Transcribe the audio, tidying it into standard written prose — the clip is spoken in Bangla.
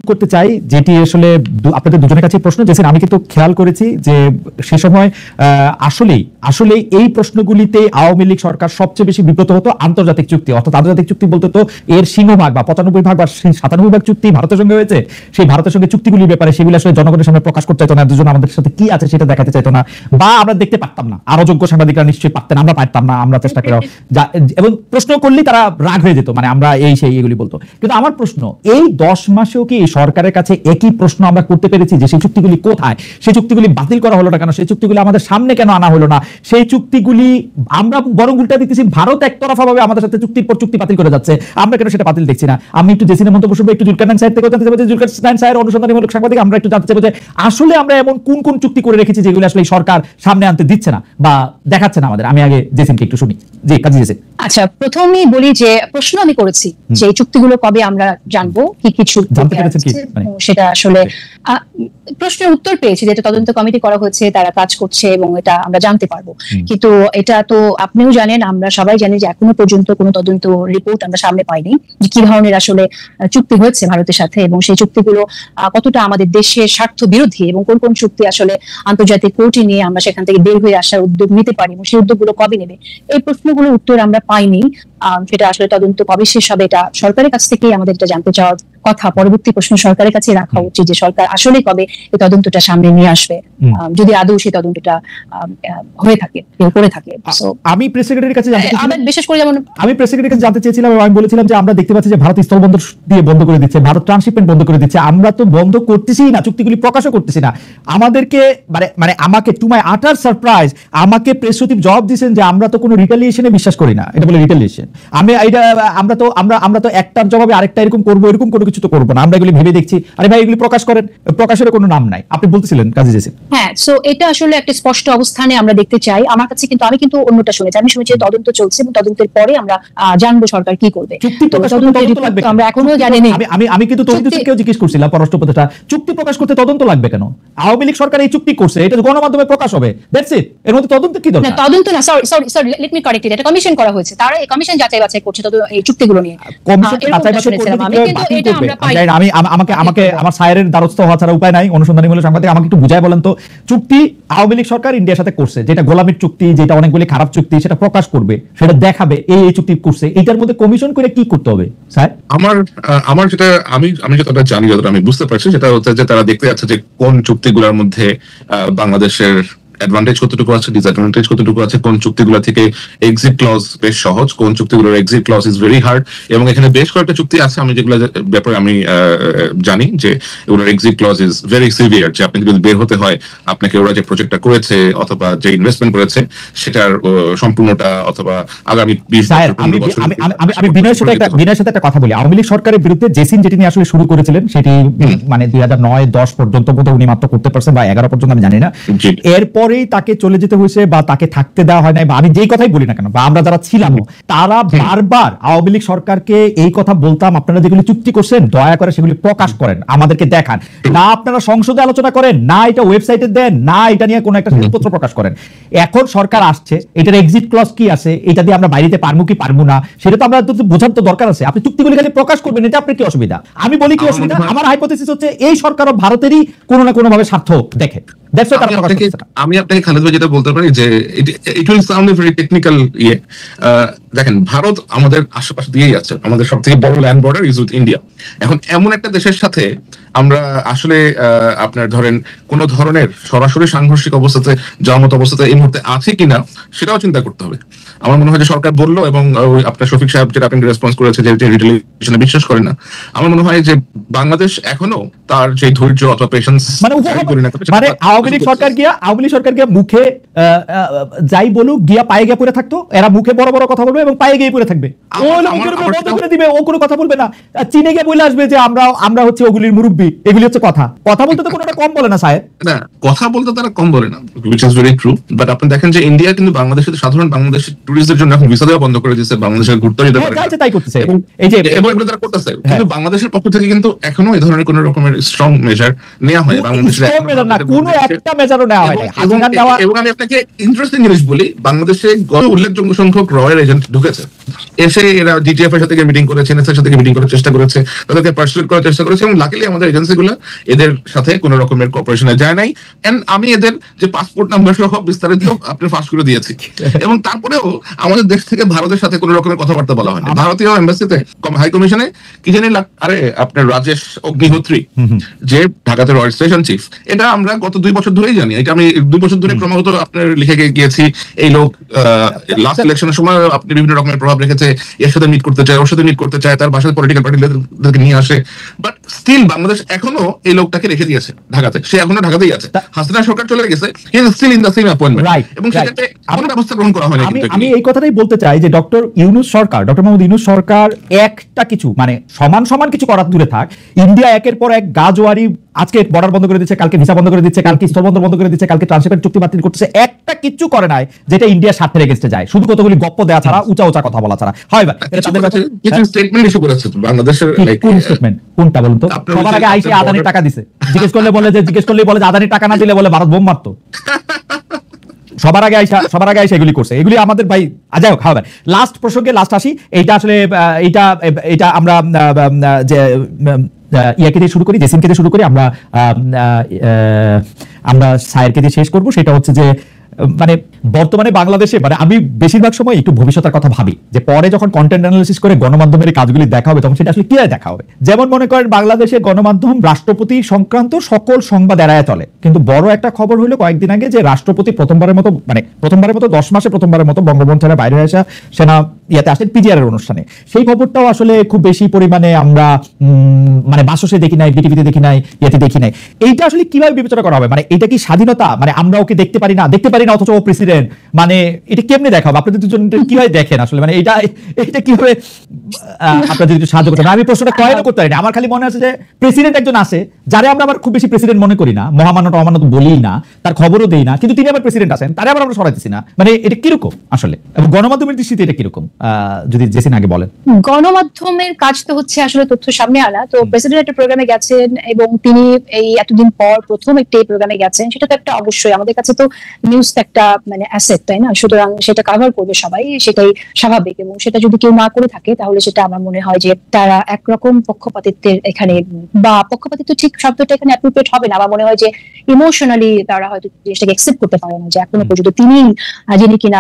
করতে চাই, যেটি আসলে আপনাদের দুজনের কাছে প্রশ্ন। জেসিন, আমি কিন্তু খেয়াল করেছি যে সে সময় আসলেই এই প্রশ্নগুলিতে আওয়ামী লীগ সরকার সবচেয়ে বেশি বিব্রত হতো। আন্তর্জাতিক চুক্তি, অর্থাৎ আন্তর্জাতিক চুক্তি বলতে তো এর সিংহভাগ বা 95% বা 97% চুক্তি ভারতের সঙ্গে হয়েছে। সেই ভারতের সঙ্গে চুক্তিগুলির ব্যাপারে সেগুলো আসলে জনগণের সামনে প্রকাশ করতে চাইতো না, দুজন আমাদের সাথে কি আছে সেটা দেখাতে চাইতো না, বা আমরা দেখতে পারতাম না। আরো যোগ্য সাংবাদিকরা নিশ্চয়ই পারতেন, আমরা পারতাম না, আমরা চেষ্টা করে, এবং প্রশ্ন করলেই তারা রাগ হয়ে যেত, মানে আমরা এই সেই এগুলি বলতো। কিন্তু আমার প্রশ্ন, এই 10 মাসেও কি সরকারের কাছে একই প্রশ্ন আমরা করতে পেরেছি যে সেই চুক্তিগুলি কোথায়, সেই চুক্তিগুলি বাতিল করা হলো না কেন, সেই চুক্তিগুলি আমাদের সামনে কেন আনা হলো না? সেই চুক্তিগুলি আমরা বরং উল্টা দিতেছি, ভারত একতরফা ভাবে আমাদের সাথে চুক্তির পর চুক্তি বাতিল করে যাচ্ছে, আমরা কেন সেটা বাতিল দেখছি না? আমি একটু জেসিনের মন্তব্য শুনবো, একটু জুলকারনাইন সাহেব থেকে জানতে চাইবো যে জুলকারনাইন সাহেব অনুসন্ধানীমূলক সাংবাদিক, আমরা একটু জানতে চাইবো যে আসলে আমরা এমন কোন কোন চুক্তি করে রেখেছি যেগুলো আসলে সরকার সামনে আনতে দিচ্ছে না বা দেখাচ্ছে না আমাদের। আমি আগে জেসিনকে একটু শুনি। জি, কাজী জেসিন। আচ্ছা, প্রথমেই বলি যে প্রশ্ন আমি করেছি যে এই চুক্তিগুলো কবে আমরা জানবো, কি কিছু জানতে পেরেছেন কি, সেটা আসলে প্রশ্নের উত্তর পেয়েছি, যেটা তদন্ত কমিটি করা হয়েছে, তারা কাজ করছে এবং এটা আমরা জানতে পারবো। কিন্তু এটা তো আপনিও জানেন, আমরা সবাই জানি যে এখনো পর্যন্ত কোনো তদন্ত রিপোর্ট আমরা সামনে পাইনি যে কি ধরনের আসলে চুক্তি হয়েছে ভারতের সাথে, এবং সেই চুক্তিগুলো কতটা আমাদের দেশের স্বার্থ বিরোধী, এবং কোন কোন চুক্তি আসলে আন্তর্জাতিক কোর্টে নিয়ে আমরা সেখান থেকে বের হয়ে আসার উদ্যোগ নিতে পারি, এবং সেই উদ্যোগগুলো কবে নেবে, এই প্রশ্নগুলোর উত্তর আমরা পাইনি। সেটা আসলে তদন্ত কবে শেষ হবে এটা সরকারের কাছ থেকেই আমাদের এটা জানতে চাওয়ার কথা। পরবর্তী প্রশ্ন সরকারের কাছে রাখা উচিত যে সরকার আসলে কবে এই তদন্তটা সামনে নিয়ে আসবে, যদি আদৌ সেই তদন্তটা হয়ে থাকে, করে থাকে। আমি প্রেস সেক্রেটারির কাছে জানতে চাইছিলাম, বিশেষ করে যেমন আমি প্রেস সেক্রেটারির কাছে জানতে চেয়েছিলাম, এবং আমি বলেছিলাম যে আমরা দেখতে পাচ্ছি যে ভারত স্থলবন্দর দিয়ে বন্ধ করে দিচ্ছে, ভারত ট্রান্সশিপমেন্ট বন্ধ করে দিচ্ছে, আমরা তো বন্ধ করতেছি না, চুক্তিগুলি প্রকাশও করতেছি না। আমাদেরকে মানে আমাকে, টু মাই আটার সারপ্রাইজ, আমাকে প্রেস সচিব জবাব দিয়েছেন যে আমরা তো কোনো রিটালিয়েশনে বিশ্বাস করি না, এটা বলে রিটালিয়েশন। আমরা তো একটার জবাবে আরেকটা এরকম করবো, এরকম কোনো কিছু তো করবো না, আমরা এগুলি ভেবে দেখছি। আরে ভাই, এগুলি প্রকাশ করেন, প্রকাশের কোনো নাম নাই, আপনি বলতেছিলেন কাজী জেসিন। হ্যাঁ, সো এটা আসলে একটা স্পষ্ট অবস্থানে আমরা দেখতে চাই। আমার কাছে কিন্তু আমি কিন্তু অন্যটা শুনেছি, আমি শুনেছি তদন্ত চলছে এবং তদন্তের পরে আমরা জানবো সরকার কি করবে। আমরা এখনো জানি না। আমি কিন্তু তৌহিদুলকেও জিজ্ঞেস করছিলাম, পররাষ্ট্র উপদেষ্টা, চুক্তি প্রকাশ করতে তদন্ত লাগবে কেন? আওয়ামী লীগ সরকার এই চুক্তি করছে, এটা গণমাধ্যমে প্রকাশ হবে, দ্যাটস ইট। এর মধ্যে তদন্ত কি দরকার? না, তদন্ত না, sorry let me correct it, এটা কমিশন করা হয়েছে, তারা এই কমিশন যাচাই বাছাই করছে এই চুক্তিগুলো নিয়ে। কমিশন যাচাই বাছাই করবে, আমাকে আমার সায়ের দ্বারস্থ হওয়া ছাড়া উপায় নাই। অনুসন্ধানীমূলক সাংবাদিক, আমাকে একটু বুঝাই বলেন তো, চুক্তি আওয়ামী লীগ সরকার ইন্ডিয়ার সাথে করছে, যেটা গোলামির চুক্তি, যেটা অনেকগুলি খারাপ চুক্তি, সেটা প্রকাশ করবে, সেটা দেখাবে এই চুক্তি করছে, এটার মধ্যে কমিশন করে কি করতে হবে স্যার? আমার যেটা আমি যতটা জানি, যতটা আমি বুঝতে পারছি, সেটা হচ্ছে যে তারা দেখতে যাচ্ছে যে কোন চুক্তিগুলোর মধ্যে বাংলাদেশের অ্যাডভান্টেজ কতটুকু আছে, ডিসঅ্যাডভান্টেজ কতটুকু আছে, কোন চুক্তিগুলো থেকে এক্সিট ক্লজ বেশ সহজ, কোন চুক্তিগুলোর exit clause is very hard. এবং এখানে বেশ কয়েকটা চুক্তি আছে আমি যেগুলো ব্যাপারে আমি জানি যে এগুলোর exit clause is very severe, যে আপনি যদি বের হতে হয়, আপনাকে ওরা যে প্রজেক্টটা করেছে অথবা যে ইনভেস্টমেন্ট করেছে সেটার সম্পূর্ণটা অথবা আগামী 20 বছর। আমি বিনয়ের সাথে একটা কথা বলি। আওয়ামী লীগ সরকারের বিরুদ্ধে জেসিন যেটি নিয়ে আসলে শুরু করেছিলেন, সেটি মানে 2009-10 পর্যন্ত বোধহয় উনি মাত্র করতে পারছেন, বা 11 পর্যন্ত, আমি জানি না। এরপর তাকে চলে যেতে হয়েছে বা তাকে থাকতে দেওয়া হয় নাই, বা আমি যেই কথাই বলি না কেন, বা আমরা যারা ছিলাম তারা বারবার আওয়ামী লীগ সরকারকে এই কথা বলতাম, আপনারা যেগুলি চুক্তি করছেন দয়া করে সেগুলি প্রকাশ করেন, আমাদেরকে দেখান না, আপনারা সংসদে আলোচনা করেন না, এটা ওয়েবসাইটে দেন না, এটা নিয়ে কোনো একটা শ্বেতপত্র প্রকাশ করেন। এখন সরকার আসছে, এটার এক্সিট ক্লজ কি আছে, এটা দিয়ে আমরা বাইরে পারবো কি পারবো না, সেটা তো আমরা বোঝার তো দরকার আছে। আপনি চুক্তিগুলি খালি প্রকাশ করবেন, এটা আপনার কি অসুবিধা? আমি বলি কি অসুবিধা? আমার হাইপোথেসিস হচ্ছে এই সরকারও ভারতেরই কোনো না কোনো ভাবে স্বার্থ দেখে। আমি আপনাকে খালেদ ভাই যেটা বলতে পারি যে it will sound very technical ইয়ে। দেখেন, ভারত আমাদের আশেপাশে দিয়েই আছে, আমাদের সব থেকে বড় land border is with India. এখন এমন একটা দেশের সাথে আমরা আসলে আপনার ধরেন কোন ধরনের সরাসরি সাংঘর্ষিক অবস্থাতে যাওয়ার মতো অবস্থাতে এই মুহূর্তে আছে কিনা সেটাও চিন্তা করতে হবে। আমার মনে হয় যে সরকার বললো, এবং আপনার শফিক সাহেব যেটা আপনি রেসপন্স করেছে যে রিটেলিয়েশনে বিশ্বাস করে না, আমার মনে হয় যে বাংলাদেশ এখনো তার যে ধৈর্য অথবা পেশেন্স মানে আওয়ামী লীগ সরকার গিয়া মুখে যাই বলুক গিয়া পায়ে গিয়ে পড়ে থাকতো, এরা মুখে বড় বড় কথা বলবে এবং পায়ে গিয়ে পড়ে থাকবে, বন্ধ করে দিবে, ও কোনো কথা বলবে না। চীনে গিয়ে বলে আসবে যে আমরা হচ্ছে ওগুলির মুরব্বী, এগুলি হচ্ছে কথা বলতে তো কোনোটা কম বলে না সাহেব। না, কথা বলতে তারা কম বলে না, which is very true, but আপনি দেখেন যে ইন্ডিয়া কিন্তু বাংলাদেশের সাধারণ বাংলাদেশের টুরিস্টদের জন্য এখন ভিসা দেওয়া বন্ধ করে দিয়েছে, বাংলাদেশের ঘুরতে যেতে পারে না, তাই করতেছে, এই যে এগুলো তারা করতেছে। কিন্তু বাংলাদেশের পক্ষ থেকে কিন্তু এখনো এই ধরনের কোন রকমের স্ট্রং মেজার নেওয়া হয় বাংলাদেশের, কোনো একটা মেজারও নেওয়া হয় না। এবং আমি আপনাকে ইন্টারেস্টিং জিনিস বলি, বাংলাদেশে উল্লেখযোগ্য সংখ্যক রয়্যাল এজেন্ট ঢুকেছে, এসে এরা ডিটিএফ এর সাথে মিটিং করেছে, এনএসএর সাথে মিটিং করার চেষ্টা করেছে, তাদেরকে পার্সুয়েট করার চেষ্টা করেছে, এবং লাকিলি আমাদের এজেন্সিগুলো এদের সাথে কোনো রকমের কোঅপারেশনে যায় নাই। এন্ড আমি এদের যে পাসপোর্ট নাম্বার সহ বিস্তারিত আপনি ফাঁস করে দিয়েছি, এবং তারপরেও আমাদের দেশ থেকে ভারতের সাথে কোনো রকমের কথাবার্তা বলা হয়নি। ভারতীয় এম্বাসিতে হাই কমিশনে কি জানি আরে আপনার রাজেশ অগ্নিহোত্রী যে ঢাকাতে রয়্যাল স্টেশন চিফ, এটা আমরা গত 2 বছর ধরেই জানি। এটা আমি 2 বছর ধরে ক্রমাগত আপনার লিখে গিয়েছি। এই লোক লাস্ট ইলেকশনের সময় আপনি বিভিন্ন রকমের প্রভাব রেখেছে, এর সাথে মিট করতে চায়, ওর সাথে মিট করতে চায়, তার বাসায় পলিটিক্যাল পার্টিদেরকে নিয়ে আসে। বাট স্টিল বাংলাদেশ এখনো এই লোকটাকে রেখে দিয়েছে ঢাকাতে, সে এখনো ঢাকাতেই আছে। হাসিনা সরকার চলে গেছে, he is still in the same appointment, এবং সেটাতে কোনো ব্যবস্থা গ্রহণ করা হয়নি। আমি এই কথাটাই বলতে চাই যে ডক্টর মোহাম্মদ ইউনূস সরকার একটা কিছু মানে সমান কিছু করার দূরে থাক, ইন্ডিয়া একের পর এক গাজওয়ারি, আজকে বর্ডার বন্ধ করে দিচ্ছে, কালকে ভিসা বন্ধ করে দিচ্ছে, কালকে স্থলবন্দর বন্ধ করে দিচ্ছে, কালকে ট্রান্সশিপমেন্ট চুক্তি বাতিল করতেছে, একটা কিচ্ছু করে নাই যেটা ইন্ডিয়ার স্বার্থের এগেইনস্টে যায়, শুধু কতগুলি গপ্প দেওয়া ছাড়া, উঁচা কথা বলা ছাড়া। হয় কিছু স্টেটমেন্ট ইস্যু করেছে বাংলাদেশের। কোন স্টেটমেন্ট, কোনটা বলুন তো? সবার আগে আইসি আদানির টাকা দিছে, জিজ্ঞেস করলেই বলে যে আদানির টাকা না দিলে বলে ভারত বোম মারতো। সবার আগে আইসা এগুলি করছে, এগুলি আমাদের ভাই। যাই হোক, হবে লাস্ট প্রসঙ্গে লাস্ট আসি। এইটা আসলে এইটা আমরা যে ইয়াকে দিয়ে শুরু করি, জেসিমকে দিয়ে শুরু করি, আমরা সায়েরকে দিয়ে শেষ করব। সেটা হচ্ছে যে মানে বর্তমানে বাংলাদেশে মানে আমি বেশিরভাগ সময় একটু ভবিষ্যতের কথা ভাবি, যে পরে যখন কন্টেন্ট অ্যানালিসিস করে গণমাধ্যমের কাজগুলি দেখা হবে তখন সেটা আসলে কি দেখা হবে। যেমন মনে করেন বাংলাদেশের গণমাধ্যম রাষ্ট্রপতি সংক্রান্ত সকল সংবাদ এড়ায় চলে, কিন্তু বড় একটা খবর হলো কয়েকদিন আগে যে রাষ্ট্রপতি প্রথমবারের মতো 10 মাসে প্রথমবারের মতো বঙ্গবন্ধু ছেড়ে বাইরে আসা সেনা ইয়াতে আসেন পিজিআর এর অনুষ্ঠানে। সেই খবরটাও আসলে খুব বেশি পরিমাণে আমরা মানে বাসসে দেখি নাই, বিটিভিতে দেখি নাই, ইয়াতে দেখি নাই। এইটা আসলে কিভাবে বিবেচনা করা হবে? মানে এটা কি স্বাধীনতা? মানে আমরা ওকে দেখতে পারি না অথচ ও প্রেসিডেন্ট, মানে এটা কেমনে দেখা হবে? আপনাদের দুজন কিভাবে দেখেন আসলে? মানে এটা কিভাবে আপনারা যদি সাহায্য করতেন। আমি প্রশ্নটা কয়েনও করতে পারি না, আমার খালি মনে আছে যে প্রেসিডেন্ট একজন আছে যারা আমরা আবার খুব বেশি প্রেসিডেন্ট মনে করি না, মহামান্য বলি না, তার খবরও দেই না, কিন্তু তিনি আবার প্রেসিডেন্ট আছেন, তারা আবার আমরা সরাইতেছি না। মানে এটা কিরকম আসলে, এবং গণমাধ্যমের দৃষ্টিতে এটা কিরকম যদি জেসিন আগে বলেন। গণমাধ্যমের কাজ তো হচ্ছে আসলে তথ্য সামনে আনা। তো প্রেসিডেন্ট একটা প্রোগ্রামে গেছেন এবং তিনি এই এতদিন পর প্রথম একটা প্রোগ্রামে গেছেন, সেটা তো একটা অবশ্যই আমাদের কাছে তো নিউজ একটা মানে অ্যাসেট, তাই না? সুতরাং সেটা কভার করবে সবাই, সেটাই স্বাভাবিক। এবং সেটা যদি কেউ না করে থাকে তাহলে সেটা আমার মনে হয় যে তারা একরকম পক্ষপাতিত্বের এখানে, বা পক্ষপাতিত্ব ঠিক শব্দটা এখানে অ্যাপ্রোপ্রিয়েট হবে না। আমার মনে হয় যে ইমোশনালি তারা হয়তো জিনিসটাকে অ্যাকসেপ্ট করতে পারে না যে এখনো পর্যন্ত তিনি যিনি কিনা